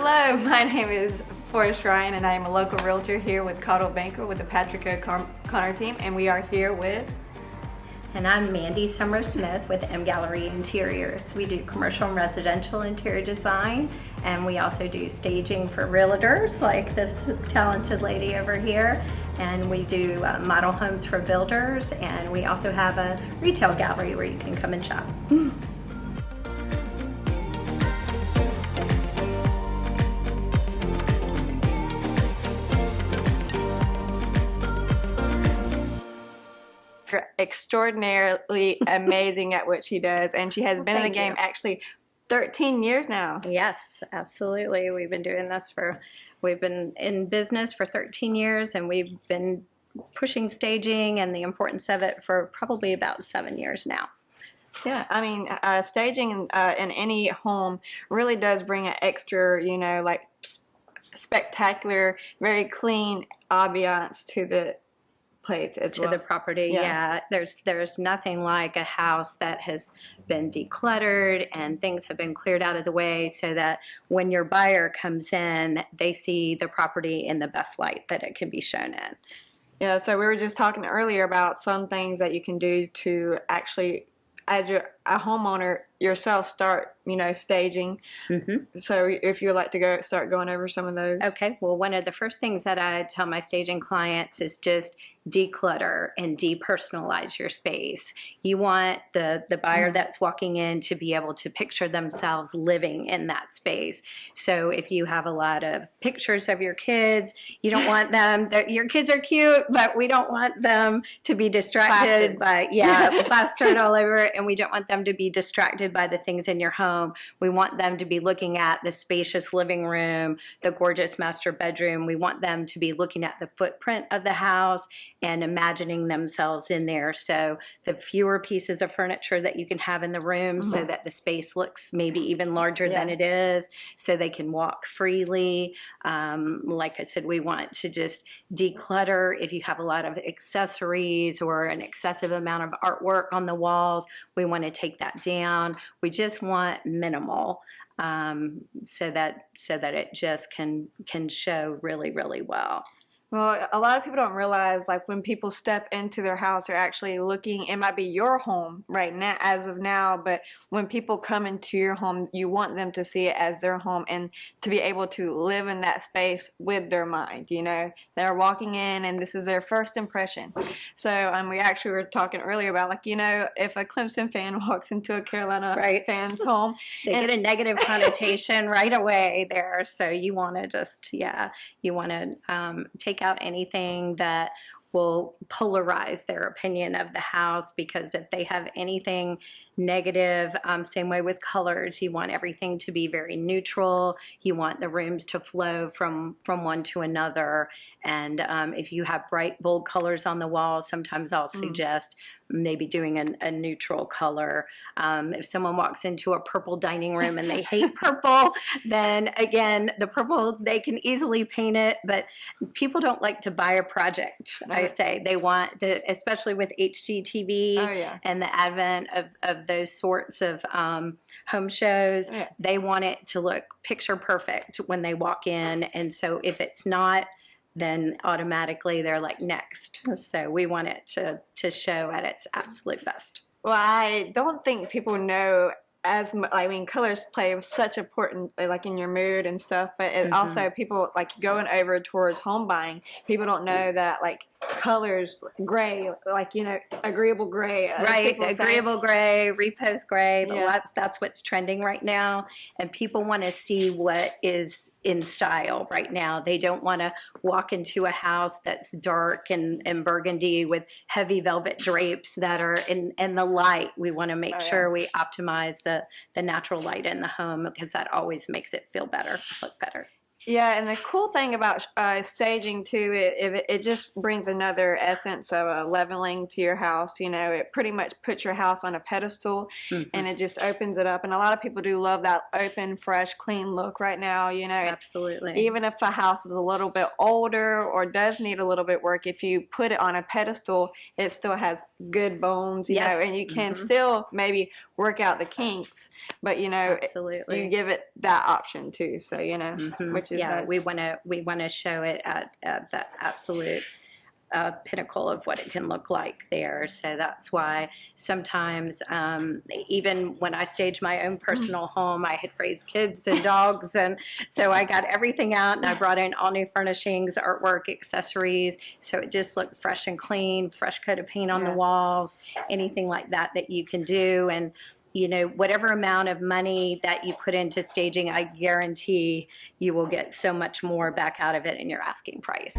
Hello, my name is Forrest Ryan and I am a local realtor here with Caudill Banker with the Patrick O'Connor team, and we are here with... And I'm Mandy Summer Smith with M Gallery Interiors. We do commercial and residential interior design, and we also do staging for realtors like this talented lady over here. And we do model homes for builders, and we also have a retail gallery where you can come and shop. Extraordinarily amazing at what she does, and she has been in the game actually 13 years now. Yes, absolutely. We've been in business for 13 years, and we've been pushing staging and the importance of it for probably about 7 years now. Yeah, I mean, staging in any home really does bring an extra, like spectacular, very clean ambiance to the place as well. To the property. Yeah. There's nothing like a house that has been decluttered and things have been cleared out of the way, so that when your buyer comes in, they see the property in the best light that it can be shown in. Yeah, so we were just talking earlier about some things that you can do to actually, as a homeowner yourself, start staging. So if you'd like to start going over some of those. Okay, well, one of the first things that I tell my staging clients is just declutter and depersonalize your space. You want the buyer that's walking in to be able to picture themselves living in that space. So if you have a lot of pictures of your kids, you don't want them, your kids are cute, but we don't want them to be distracted by, plastered all over, and we don't want them to be distracted by the things in your home. We want them to be looking at the spacious living room, the gorgeous master bedroom. We want them to be looking at the footprint of the house and imagining themselves in there. So the fewer pieces of furniture that you can have in the room, so that the space looks maybe even larger than it is, so they can walk freely. Like I said, we want to just declutter. If you have a lot of accessories or an excessive amount of artwork on the walls, we want to take that down. We just want minimal, so that it just can show really, really well. Well, a lot of people don't realize, like, when people step into their house, they're actually looking, it might be your home right now, as of now, but when people come into your home, you want them to see it as their home and to be able to live in that space with their mind. They're walking in and this is their first impression. So we actually were talking earlier about, like, if a Clemson fan walks into a Carolina fan's home, they get a negative connotation right away there. So you want to just, you want to take out anything that will polarize their opinion of the house, because if they have anything negative, same way with colors, you want everything to be very neutral. You want the rooms to flow from one to another. And if you have bright, bold colors on the wall, sometimes I'll suggest maybe doing a neutral color. If someone walks into a purple dining room and they hate purple, then again, the purple, they can easily paint it, but people don't like to buy a project. I say they want to, especially with HGTV and the advent of those sorts of home shows, they want it to look picture perfect when they walk in. And so if it's not, then automatically they're like, next. So we want it to show at its absolute best. Well, I don't think people know colors play such important, like, in your mood and stuff, but it also, people, like, going over towards home buying, people don't know that, like, colors, gray, like, agreeable gray. Agreeable gray, repose gray, that's what's trending right now. And people want to see what is in style right now. They don't want to walk into a house that's dark and burgundy with heavy velvet drapes that are in the light. We want to make sure we optimize the natural light in the home, because that always makes it feel better, look better. Yeah, and the cool thing about staging too, it just brings another essence of leveling to your house. It pretty much puts your house on a pedestal, and it just opens it up. And a lot of people do love that open, fresh, clean look right now. Absolutely. Even if a house is a little bit older or does need a little bit work, if you put it on a pedestal, it still has good bones. And you can still maybe work out the kinks, but you Absolutely. give it that option too. So which is Yeah, nice. we want to show it at the absolute pinnacle of what it can look like there. So that's why sometimes, even when I staged my own personal home, I had raised kids and dogs. And so I got everything out and I brought in all new furnishings, artwork, accessories. So it just looked fresh and clean, fresh coat of paint on the walls, anything like that that you can do. And whatever amount of money that you put into staging, I guarantee you will get so much more back out of it in your asking price.